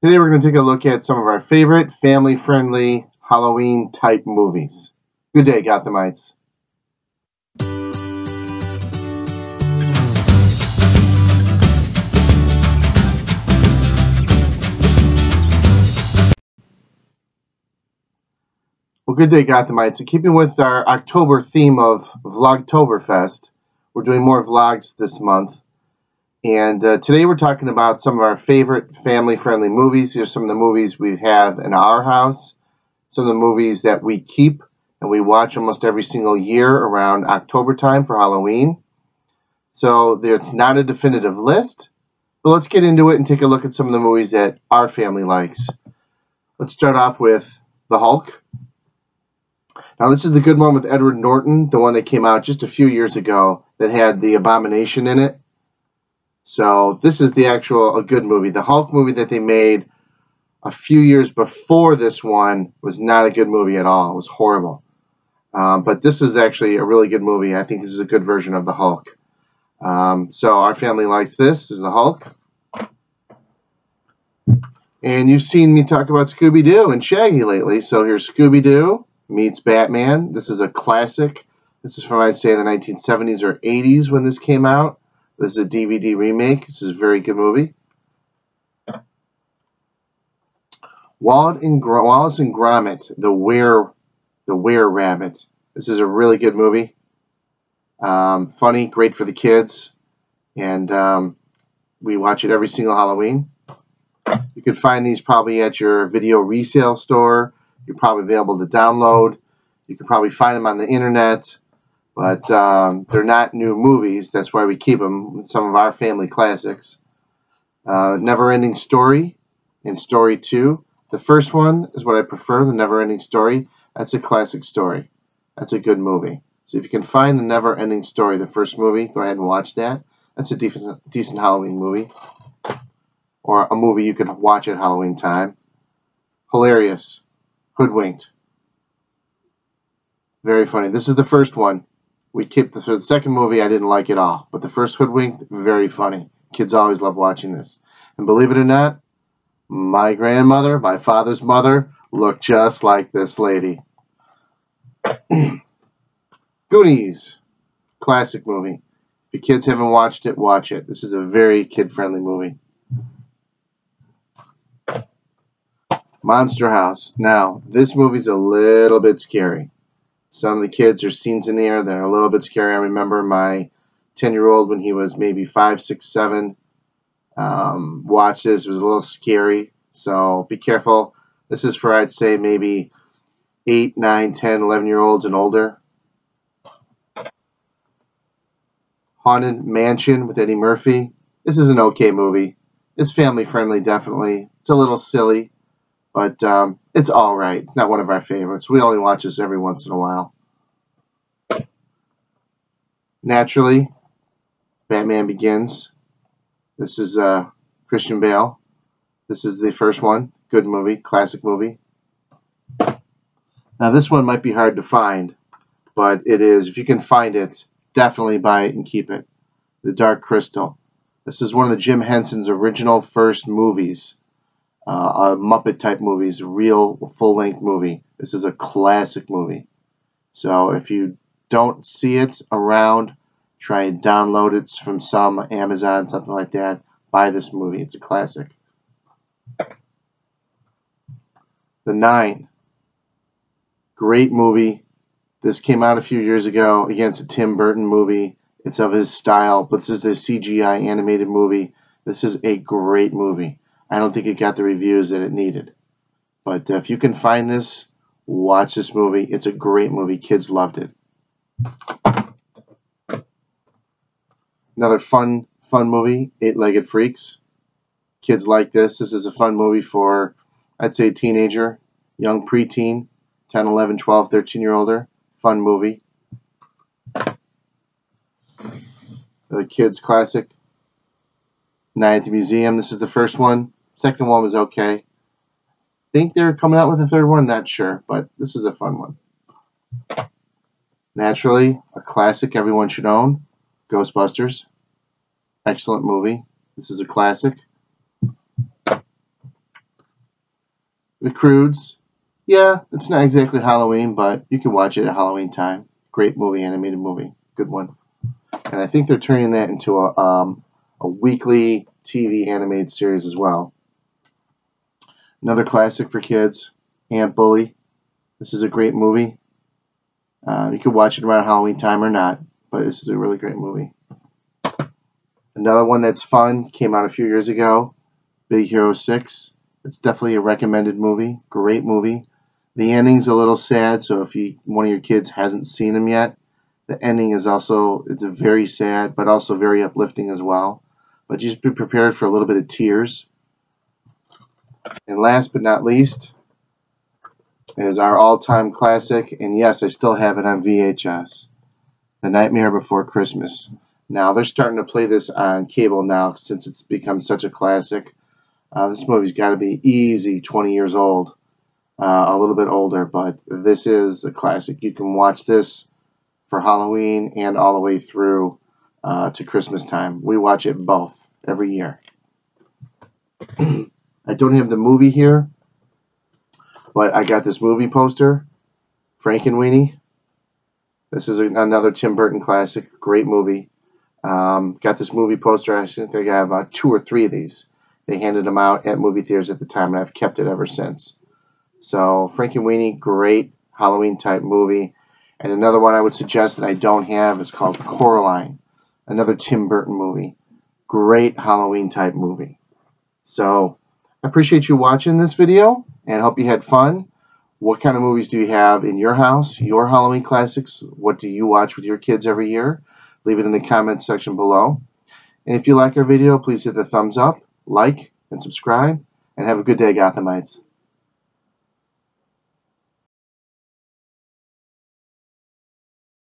Today we're going to take a look at some of our favorite family-friendly Halloween-type movies. Good day, Gothamites. Well, good day, Gothamites. In keeping with our October theme of Vlogtoberfest, we're doing more vlogs this month. And today we're talking about some of our favorite family-friendly movies. Here's some of the movies we have in our house. Some of the movies that we keep and we watch almost every single year around October time for Halloween. So it's not a definitive list, but let's get into it and take a look at some of the movies that our family likes. Let's start off with The Hulk. Now this is the good one with Edward Norton, the one that came out just a few years ago that had the Abomination in it. So this is a good movie. The Hulk movie that they made a few years before this one was not a good movie at all. It was horrible. But this is actually a really good movie. I think this is a good version of the Hulk. So our family likes this is the Hulk. And you've seen me talk about Scooby-Doo and Shaggy lately. So here's Scooby-Doo meets Batman. This is a classic. This is from, I'd say, the 1970s or 80s when this came out. This is a DVD remake. This is a very good movie. Wallace and Gromit, the Were-Rabbit. This is a really good movie. Funny, great for the kids, and we watch it every single Halloween. You can find these probably at your video resale store. You're probably available to download. You can probably find them on the internet, but they're not new movies. That's why we keep them. Some of our family classics. Never-Ending Story and Story 2. The first one is what I prefer, The Never-Ending Story. That's a classic story. That's a good movie. So if you can find The Never-Ending Story, the first movie, go ahead and watch that. That's a decent Halloween movie. Or a movie you can watch at Halloween time. Hilarious. Hoodwinked. Very funny. This is the first one. We kept the second movie I didn't like at all. But the first Hoodwinked, very funny. Kids always love watching this. And believe it or not, my grandmother, my father's mother, looked just like this lady. Goonies. Classic movie. If your kids haven't watched it, watch it. This is a very kid-friendly movie. Monster House. Now, this movie's a little bit scary. Some of the kids, there's scenes in there that are a little bit scary. I remember my 10-year-old when he was maybe 5, 6, 7. Watched this. It was a little scary. So be careful. This is for, I'd say, maybe 8, 9, 10, 11-year-olds and older. Haunted Mansion with Eddie Murphy. This is an okay movie. It's family-friendly, definitely. It's a little silly. But it's all right. It's not one of our favorites. We only watch this every once in a while. Naturally, Batman Begins. This is Christian Bale. This is the first one. Good movie. Classic movie. Now, this one might be hard to find, but it is. If you can find it, definitely buy it and keep it. The Dark Crystal. This is one of the Jim Henson's original first movies. Muppet-type movies, real full-length movie. This is a classic movie. So if you don't see it around, try and download it from some Amazon, something like that. Buy this movie. It's a classic. The Nine. Great movie. This came out a few years ago. Again, it's a Tim Burton movie. It's of his style, but this is a CGI animated movie. This is a great movie. I don't think it got the reviews that it needed. But if you can find this, watch this movie. It's a great movie. Kids loved it. Another fun movie, Eight-Legged Freaks. Kids like this. This is a fun movie for, I'd say, a teenager, young preteen, 10, 11, 12, 13-year-older. Fun movie. The kids' classic, Night at the Museum. This is the first one. Second one was okay. Think they're coming out with a third one, not sure, but this is a fun one. Naturally, a classic everyone should own, Ghostbusters. Excellent movie. This is a classic. The Croods. Yeah, it's not exactly Halloween, but you can watch it at Halloween time. Great movie, animated movie. Good one. And I think they're turning that into a weekly TV animated series as well. Another classic for kids, Ant Bully. This is a great movie. You can watch it around Halloween time or not, but this is a really great movie. Another one that's fun, came out a few years ago, Big Hero 6. It's definitely a recommended movie. Great movie. The ending's a little sad, so if one of your kids hasn't seen them yet, the ending is also, it's very sad, but also very uplifting as well. But just be prepared for a little bit of tears. And last but not least is our all-time classic, and yes, I still have it on VHS, The Nightmare Before Christmas. Now, they're starting to play this on cable now since it's become such a classic. This movie's got to be easy 20 years old, a little bit older, but this is a classic. You can watch this for Halloween and all the way through to Christmas time. We watch it both every year. I don't have the movie here, but I got this movie poster, Frankenweenie. This is another Tim Burton classic. Great movie. Got this movie poster. I think I got about 2 or 3 of these. They handed them out at movie theaters at the time, and I've kept it ever since. So, Frankenweenie, great Halloween type movie. And another one I would suggest that I don't have is called Coraline, another Tim Burton movie. Great Halloween type movie. So, I appreciate you watching this video and hope you had fun. What kind of movies do you have in your house, your Halloween classics? What do you watch with your kids every year? Leave it in the comments section below. And if you like our video, please hit the thumbs up, like, and subscribe. And have a good day, Gothamites.